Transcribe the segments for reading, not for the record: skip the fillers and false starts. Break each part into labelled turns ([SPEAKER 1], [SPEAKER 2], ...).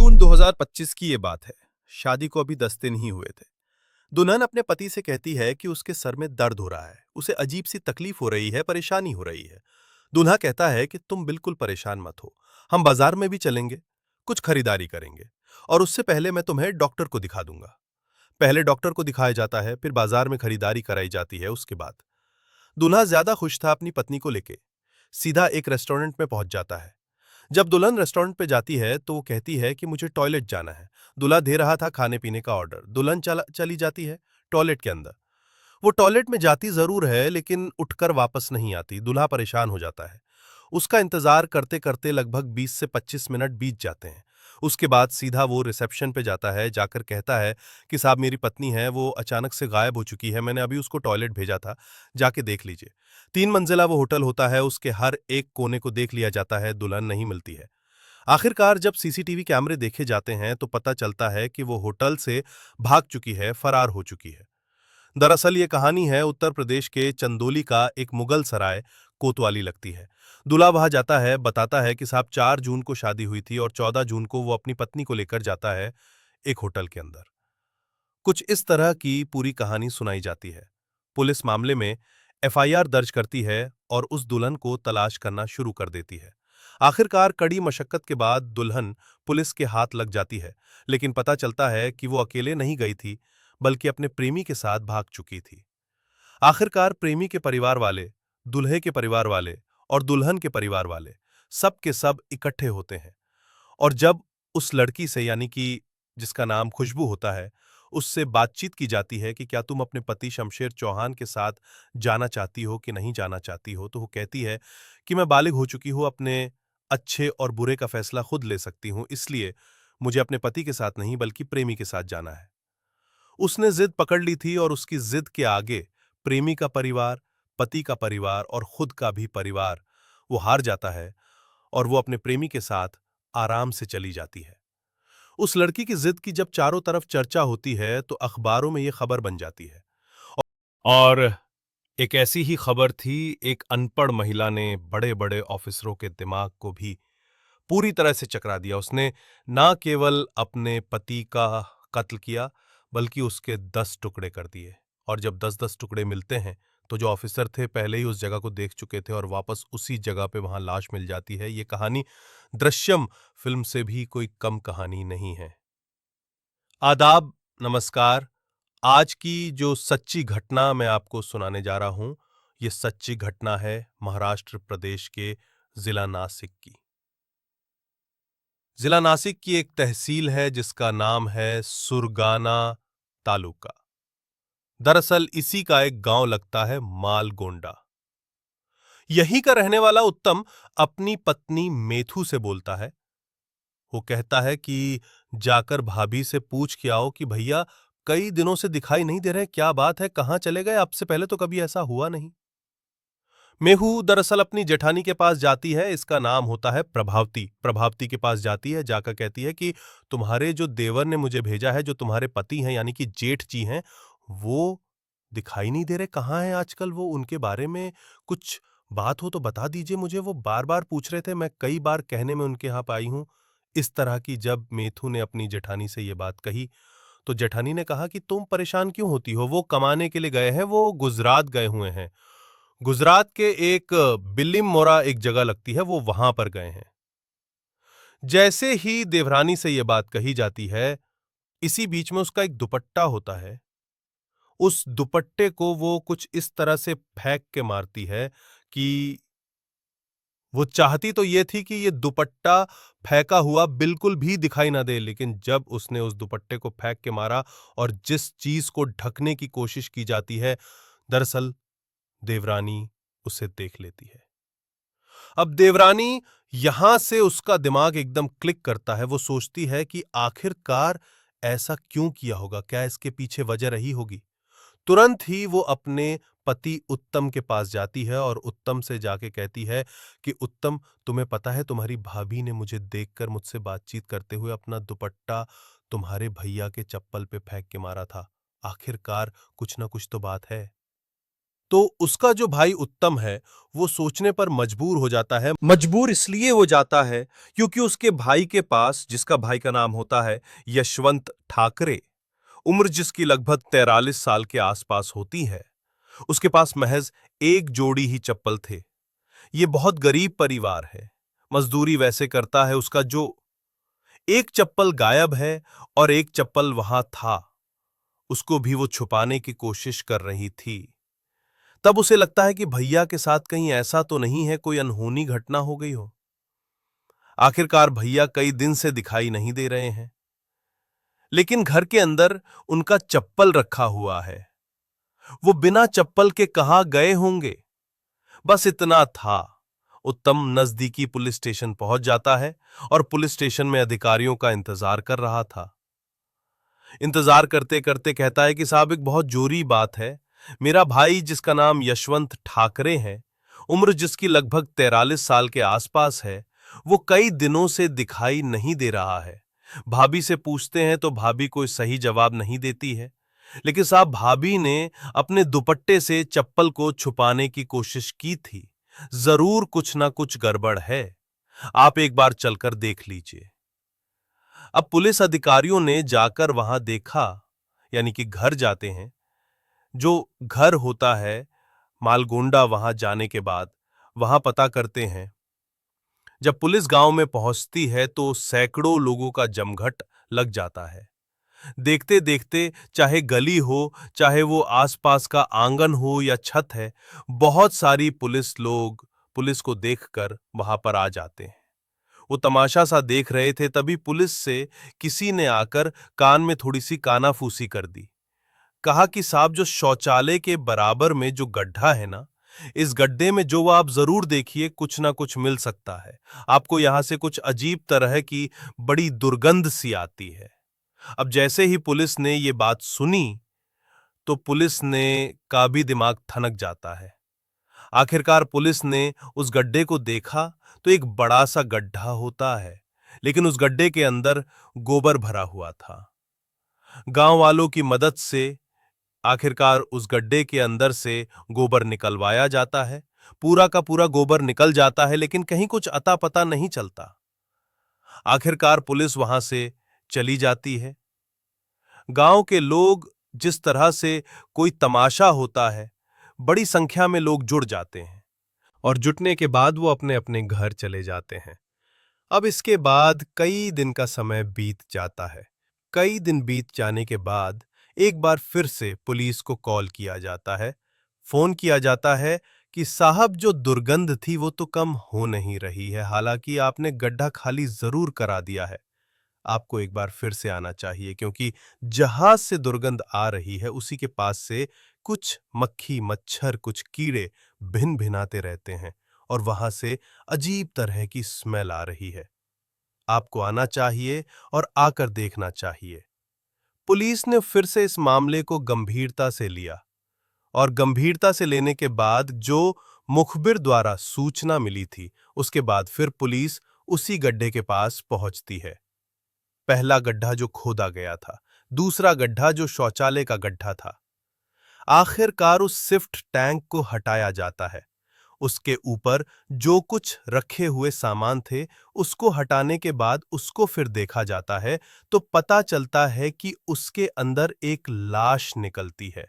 [SPEAKER 1] जून 2025 की ये बात है। शादी को अभी 10 दिन ही हुए थे। दुल्हन अपने पति से कहती है कि उसके सर में दर्द हो रहा है, उसे अजीब सी तकलीफ हो रही है, परेशानी हो रही है। दूल्हा कहता है कि तुम बिल्कुल परेशान मत हो, हम बाजार में भी चलेंगे, कुछ खरीदारी करेंगे और उससे पहले मैं तुम्हें डॉक्टर को दिखा दूंगा। पहले डॉक्टर को दिखाया जाता है, फिर बाजार में खरीदारी कराई जाती है। उसके बाद दूल्हा ज्यादा खुश था अपनी पत्नी को लेके, सीधा एक रेस्टोरेंट में पहुंच जाता है। जब दुल्हन रेस्टोरेंट पे जाती है तो वो कहती है कि मुझे टॉयलेट जाना है। दूल्हा दे रहा था खाने पीने का ऑर्डर। दुल्हन चली जाती है टॉयलेट के अंदर। वो टॉयलेट में जाती जरूर है लेकिन उठकर वापस नहीं आती। दूल्हा परेशान हो जाता है। उसका इंतजार करते करते लगभग 20 से 25 मिनट बीत जाते हैं। उसके बाद सीधा वो रिसेप्शन पे जाता है, जाकर कहता है कि साहब मेरी पत्नी है, वो अचानक से गायब हो चुकी है, मैंने अभी उसको टॉयलेट भेजा था, जाके देख लीजिए। 3 मंजिला वो होटल होता है, उसके हर एक कोने को देख लिया जाता है, दुल्हन नहीं मिलती है। आखिरकार जब सीसीटीवी कैमरे देखे जाते हैं तो पता चलता है कि वो होटल से भाग चुकी है, फरार हो चुकी है। दरअसल ये कहानी है उत्तर प्रदेश के चंदौली का एक मुगल सराय कोतवाली लगती है। दूल्हा वहां जाता है, बताता है कि साहब 4 जून को शादी हुई थी और 14 जून को वो अपनी पत्नी को लेकर जाता है एक होटल के अंदर। कुछ इस तरह की पूरी कहानी सुनाई जाती है। पुलिस मामले में एफआईआर दर्ज करती है और उस दुल्हन को तलाश करना शुरू कर देती है। आखिरकार कड़ी मशक्कत के बाद दुल्हन पुलिस के हाथ लग जाती है, लेकिन पता चलता है कि वो अकेले नहीं गई थी, बल्कि अपने प्रेमी के साथ भाग चुकी थी। आखिरकार प्रेमी के परिवार वाले, दुल्हे के परिवार वाले और दुल्हन के परिवार वाले सब के सब इकट्ठे होते हैं और जब उस लड़की से, यानी कि जिसका नाम खुशबू होता है, उससे बातचीत की जाती है कि क्या तुम अपने पति शमशेर चौहान के साथ जाना चाहती हो कि नहीं जाना चाहती हो, तो वो कहती है कि मैं बालिग हो चुकी हूं, अपने अच्छे और बुरे का फैसला खुद ले सकती हूं, इसलिए मुझे अपने पति के साथ नहीं बल्कि प्रेमी के साथ जाना है। उसने जिद पकड़ ली थी और उसकी जिद के आगे प्रेमी का परिवार, पति का परिवार और खुद का भी परिवार वो हार जाता है और वो अपने प्रेमी के साथ आराम से चली जाती है। उस लड़की की जिद की जब चारों तरफ चर्चा होती है तो अखबारों में ये खबर बन जाती है। और एक ऐसी ही खबर थी, एक अनपढ़ महिला ने बड़े बड़े ऑफिसरों के दिमाग को भी पूरी तरह से चकरा दिया। उसने ना केवल अपने पति का कत्ल किया, बल्कि उसके 10 टुकड़े कर दिए। और जब 10-10 टुकड़े मिलते हैं तो जो ऑफिसर थे पहले ही उस जगह को देख चुके थे और वापस उसी जगह पे वहां लाश मिल जाती है। ये कहानी दृश्यम फिल्म से भी कोई कम कहानी नहीं है। आदाब, नमस्कार। आज की जो सच्ची घटना मैं आपको सुनाने जा रहा हूं, ये सच्ची घटना है महाराष्ट्र प्रदेश के जिला नासिक की। जिला नासिक की एक तहसील है जिसका नाम है सुरगाना तालुका। दरअसल इसी का एक गांव लगता है मालगोंडा। यहीं का रहने वाला उत्तम अपनी पत्नी मेथू से बोलता है। वो कहता है कि जाकर भाभी से पूछ के आओ कि भैया कई दिनों से दिखाई नहीं दे रहे, क्या बात है, कहां चले गए, आपसे पहले तो कभी ऐसा हुआ नहीं। मेहू दरअसल अपनी जेठानी के पास जाती है, इसका नाम होता है प्रभावती। प्रभावती के पास जाती है, जाकर कहती है कि तुम्हारे जो देवर ने मुझे भेजा है, जो तुम्हारे पति हैं यानी कि जेठ जी हैं, वो दिखाई नहीं दे रहे, कहाँ हैं आजकल वो, उनके बारे में कुछ बात हो तो बता दीजिए मुझे, वो बार बार पूछ रहे थे, मैं कई बार कहने में उनके यहाँ आई हूं। इस तरह की जब मेथू ने अपनी जेठानी से ये बात कही तो जेठानी ने कहा कि तुम परेशान क्यों होती हो, वो कमाने के लिए गए हैं, वो गुजरात गए हुए हैं। गुजरात के एक बिल्लिम मोरा एक जगह लगती है, वो वहां पर गए हैं। जैसे ही देवरानी से यह बात कही जाती है, इसी बीच में उसका एक दुपट्टा होता है। उस दुपट्टे को वो कुछ इस तरह से फेंक के मारती है कि वो चाहती तो ये थी कि ये दुपट्टा फेंका हुआ बिल्कुल भी दिखाई ना दे, लेकिन जब उसने उस दुपट्टे को फेंक के मारा और जिस चीज को ढकने की कोशिश की जाती है, दरअसल देवरानी उसे देख लेती है। अब देवरानी, यहां से उसका दिमाग एकदम क्लिक करता है। वो सोचती है कि आखिरकार ऐसा क्यों किया होगा, क्या इसके पीछे वजह रही होगी। तुरंत ही वो अपने पति उत्तम के पास जाती है और उत्तम से जाके कहती है कि उत्तम, तुम्हें पता है तुम्हारी भाभी ने मुझे देखकर मुझसे बातचीत करते हुए अपना दुपट्टा तुम्हारे भैया के चप्पल पे फेंक के मारा था। आखिरकार कुछ ना कुछ तो बात है। तो उसका जो भाई उत्तम है वो सोचने पर मजबूर हो जाता है। मजबूर इसलिए हो जाता है क्योंकि उसके भाई के पास, जिसका भाई का नाम होता है यशवंत ठाकरे, उम्र जिसकी लगभग 43 साल के आसपास होती है, उसके पास महज एक जोड़ी ही चप्पल थे। ये बहुत गरीब परिवार है। मजदूरी वैसे करता है उसका जो एक चप्पल गायब है और एक चप्पल वहां था, उसको भी वो छुपाने की कोशिश कर रही थी। तब उसे लगता है कि भैया के साथ कहीं ऐसा तो नहीं है, कोई अनहोनी घटना हो गई हो। आखिरकार भैया कई दिन से दिखाई नहीं दे रहे हैं, लेकिन घर के अंदर उनका चप्पल रखा हुआ है। वो बिना चप्पल के कहां गए होंगे? बस इतना था। उत्तम नजदीकी पुलिस स्टेशन पहुंच जाता है और पुलिस स्टेशन में अधिकारियों का इंतजार कर रहा था। इंतजार करते करते कहता है कि साहब, एक बहुत जोरी बात है। मेरा भाई, जिसका नाम यशवंत ठाकरे है, उम्र जिसकी लगभग 43 साल के आसपास है, वो कई दिनों से दिखाई नहीं दे रहा है। भाभी से पूछते हैं तो भाभी कोई सही जवाब नहीं देती है। लेकिन साहब, भाभी ने अपने दुपट्टे से चप्पल को छुपाने की कोशिश की थी। जरूर कुछ ना कुछ गड़बड़ है। आप एक बार चलकर देख लीजिए। अब पुलिस अधिकारियों ने जाकर वहां देखा, यानी कि घर जाते हैं। जो घर होता है, मालगोंडा, वहां जाने के बाद वहां पता करते हैं। जब पुलिस गांव में पहुंचती है तो सैकड़ों लोगों का जमघट लग जाता है। देखते देखते, चाहे गली हो, चाहे वो आसपास का आंगन हो या छत है, बहुत सारी पुलिस लोग पुलिस को देखकर वहां पर आ जाते हैं। वो तमाशा सा देख रहे थे, तभी पुलिस से किसी ने आकर कान में थोड़ी सी कानाफूसी कर दी। कहा कि साहब, जो शौचालय के बराबर में जो गड्ढा है ना, इस गड्ढे में जो आप जरूर देखिए, कुछ ना कुछ मिल सकता है। आपको यहां से कुछ अजीब तरह की बड़ी दुर्गंध सी आती है। अब जैसे ही पुलिस ने ये बात सुनी तो पुलिस ने का भी दिमाग ठनक जाता है। आखिरकार पुलिस ने उस गड्ढे को देखा तो एक बड़ा सा गड्ढा होता है, लेकिन उस गड्ढे के अंदर गोबर भरा हुआ था। गांव वालों की मदद से आखिरकार उस गड्ढे के अंदर से गोबर निकलवाया जाता है। पूरा का पूरा गोबर निकल जाता है, लेकिन कहीं कुछ अता पता नहीं चलता। आखिरकार पुलिस वहां से चली जाती है। गांव के लोग, जिस तरह से कोई तमाशा होता है, बड़ी संख्या में लोग जुड़ जाते हैं और जुटने के बाद वो अपने अपने घर चले जाते हैं। अब इसके बाद कई दिन का समय बीत जाता है। कई दिन बीत जाने के बाद एक बार फिर से पुलिस को कॉल किया जाता है। फोन किया जाता है कि साहब, जो दुर्गंध थी वो तो कम हो नहीं रही है। हालांकि आपने गड्ढा खाली जरूर करा दिया है, आपको एक बार फिर से आना चाहिए, क्योंकि जहां से दुर्गंध आ रही है उसी के पास से कुछ मक्खी, मच्छर, कुछ कीड़े भिन भिनाते रहते हैं और वहां से अजीब तरह की स्मेल आ रही है। आपको आना चाहिए और आकर देखना चाहिए। पुलिस ने फिर से इस मामले को गंभीरता से लिया और गंभीरता से लेने के बाद जो मुखबिर द्वारा सूचना मिली थी, उसके बाद फिर पुलिस उसी गड्ढे के पास पहुंचती है। पहला गड्ढा जो खोदा गया था, दूसरा गड्ढा जो शौचालय का गड्ढा था। आखिरकार उस सिफ्ट टैंक को हटाया जाता है। उसके ऊपर जो कुछ रखे हुए सामान थे, उसको हटाने के बाद उसको फिर देखा जाता है तो पता चलता है कि उसके अंदर एक लाश निकलती है।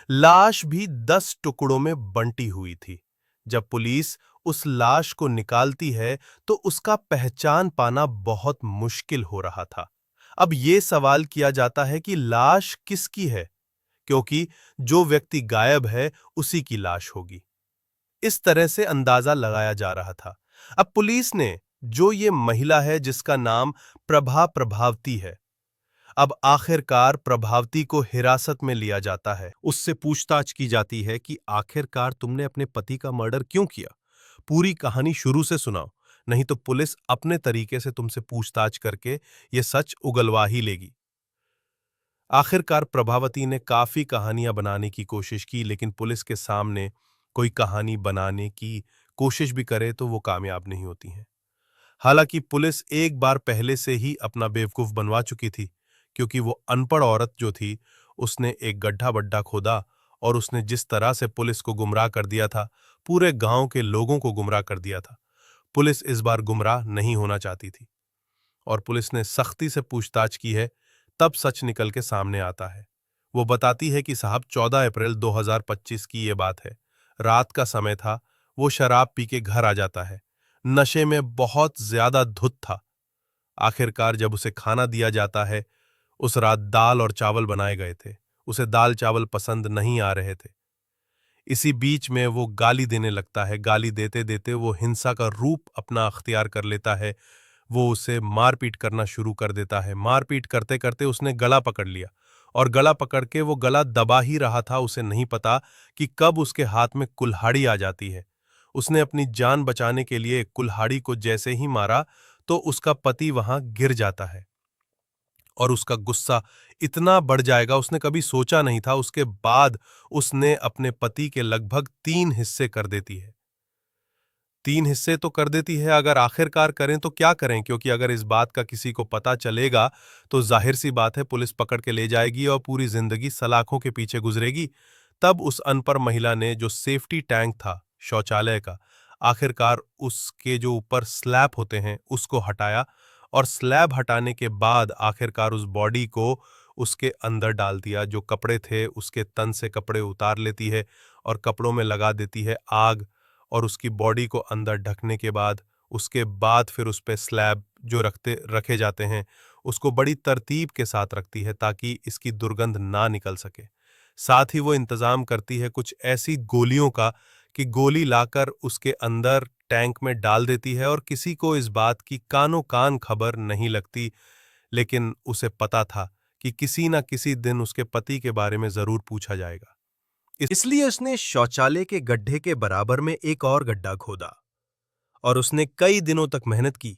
[SPEAKER 1] लाश भी 10 टुकड़ों में बंटी हुई थी। जब पुलिस उस लाश को निकालती है तो उसका पहचान पाना बहुत मुश्किल हो रहा था। अब ये सवाल किया जाता है कि लाश किसकी है, क्योंकि जो व्यक्ति गायब है उसी की लाश होगी। इस तरह से अंदाजा लगाया जा रहा था। अब पुलिस ने जो ये महिला है, जिसका नाम प्रभावती है, अब आखिरकार प्रभावती को हिरासत में लिया जाता है। उससे पूछताछ की जाती है कि आखिरकार तुमने अपने पति का मर्डर क्यों किया। पूरी कहानी शुरू से सुनाओ, नहीं तो पुलिस अपने तरीके से तुमसे पूछताछ करके ये सच उगलवा ही लेगी। आखिरकार प्रभावती ने काफी कहानियां बनाने की कोशिश की, लेकिन पुलिस के सामने कोई कहानी बनाने की कोशिश भी करे तो वो कामयाब नहीं होती हैं। हालांकि पुलिस एक बार पहले से ही अपना बेवकूफ बनवा चुकी थी, क्योंकि वो अनपढ़ औरत जो थी, उसने एक गड्ढा बड्ढा खोदा और उसने जिस तरह से पुलिस को गुमराह कर दिया था, पूरे गांव के लोगों को गुमराह कर दिया था। पुलिस इस बार गुमराह नहीं होना चाहती थी और पुलिस ने सख्ती से पूछताछ की है। तब सच निकल के सामने आता है। वो बताती है कि साहब 14 अप्रैल 2025 की ये बात है। रात का समय था। वो शराब पी के घर आ जाता है। नशे में बहुत ज्यादा धुत था। आखिरकार जब उसे खाना दिया जाता है, उस रात दाल और चावल बनाए गए थे। उसे दाल चावल पसंद नहीं आ रहे थे। इसी बीच में वो गाली देने लगता है। गाली देते देते वो हिंसा का रूप अपना अख्तियार कर लेता है। वो उसे मारपीट करना शुरू कर देता है। मारपीट करते करते उसने गला पकड़ लिया और गला पकड़ के वो गला दबा ही रहा था। उसे नहीं पता कि कब उसके हाथ में कुल्हाड़ी आ जाती है। उसने अपनी जान बचाने के लिए कुल्हाड़ी को जैसे ही मारा तो उसका पति वहां गिर जाता है और उसका गुस्सा इतना बढ़ जाएगा, उसने कभी सोचा नहीं था। उसके बाद उसने अपने पति के लगभग 3 हिस्से कर देती है। 3 हिस्से तो कर देती है, अगर आखिरकार करें तो क्या करें, क्योंकि अगर इस बात का किसी को पता चलेगा तो जाहिर सी बात है पुलिस पकड़ के ले जाएगी और पूरी जिंदगी सलाखों के पीछे गुजरेगी। तब उस अनपढ़ महिला ने जो सेफ्टी टैंक था शौचालय का, आखिरकार उसके जो ऊपर स्लैब होते हैं उसको हटाया और स्लैब हटाने के बाद आखिरकार उस बॉडी को उसके अंदर डाल दिया। जो कपड़े थे उसके तन से कपड़े उतार लेती है और कपड़ों में लगा देती है आग और उसकी बॉडी को अंदर ढकने के बाद उसके बाद फिर उस पे स्लैब जो रखे जाते हैं उसको बड़ी तरतीब के साथ रखती है ताकि इसकी दुर्गंध ना निकल सके। साथ ही वो इंतजाम करती है कुछ ऐसी गोलियों का कि गोली लाकर उसके अंदर टैंक में डाल देती है और किसी को इस बात की कानो कान खबर नहीं लगती। लेकिन उसे पता था कि किसी न किसी दिन उसके पति के बारे में जरूर पूछा जाएगा। इसलिए उसने शौचालय के गड्ढे के बराबर में एक और गड्ढा खोदा और उसने कई दिनों तक मेहनत की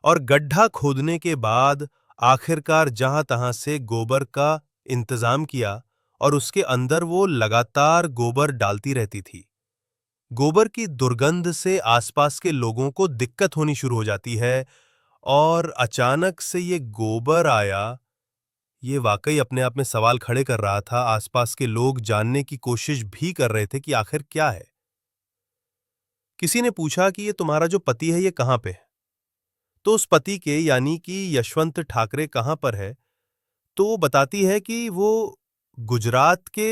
[SPEAKER 1] और गड्ढा खोदने के बाद आखिरकार जहां तहां से गोबर का इंतजाम किया और उसके अंदर वो लगातार गोबर डालती रहती थी। गोबर की दुर्गंध से आसपास के लोगों को दिक्कत होनी शुरू हो जाती है और अचानक से ये गोबर आया। ये वाकई अपने आप में सवाल खड़े कर रहा था। आसपास के लोग जानने की कोशिश भी कर रहे थे कि आखिर क्या है। किसी ने पूछा कि ये तुम्हारा जो पति है ये कहां पे है? तो उस पति के यानी कि यशवंत ठाकरे कहां पर है? तो वो बताती है कि वो गुजरात के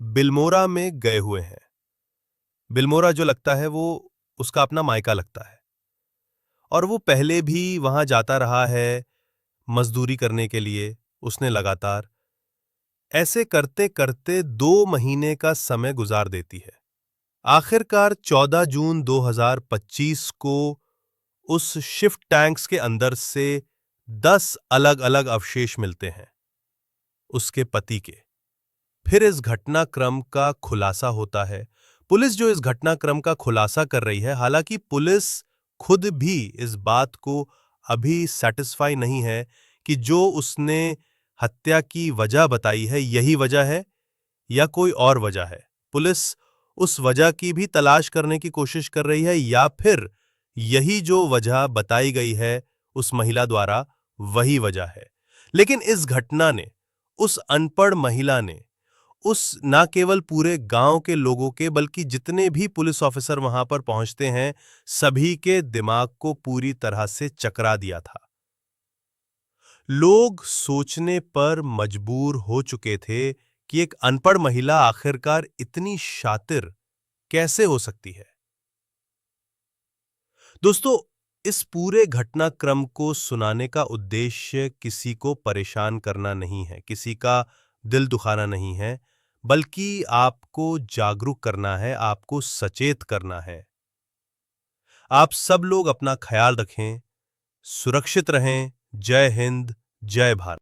[SPEAKER 1] बिल्मोरा में गए हुए हैं। बिल्मोरा जो लगता है वो उसका अपना मायका लगता है और वो पहले भी वहां जाता रहा है मजदूरी करने के लिए। उसने लगातार ऐसे करते करते 2 महीने का समय गुजार देती है। आखिरकार 14 जून 2025 को उस शिफ्ट टैंक्स के अंदर से 10 अलग अलग अवशेष मिलते हैं उसके पति के। फिर इस घटनाक्रम का खुलासा होता है। पुलिस जो इस घटनाक्रम का खुलासा कर रही है, हालांकि पुलिस खुद भी इस बात को अभी सेटिस्फाई नहीं है कि जो उसने हत्या की वजह बताई है यही वजह है या कोई और वजह है। पुलिस उस वजह की भी तलाश करने की कोशिश कर रही है या फिर यही जो वजह बताई गई है उस महिला द्वारा वही वजह है। लेकिन इस घटना ने, उस अनपढ़ महिला ने, उस ना केवल पूरे गांव के लोगों के बल्कि जितने भी पुलिस ऑफिसर वहां पर पहुंचते हैं सभी के दिमाग को पूरी तरह से चकरा दिया था। लोग सोचने पर मजबूर हो चुके थे कि एक अनपढ़ महिला आखिरकार इतनी शातिर कैसे हो सकती है। दोस्तों, इस पूरे घटनाक्रम को सुनाने का उद्देश्य किसी को परेशान करना नहीं है, किसी का दिल दुखाना नहीं है, बल्कि आपको जागरूक करना है, आपको सचेत करना है। आप सब लोग अपना ख्याल रखें, सुरक्षित रहें। जय हिंद, जय भारत।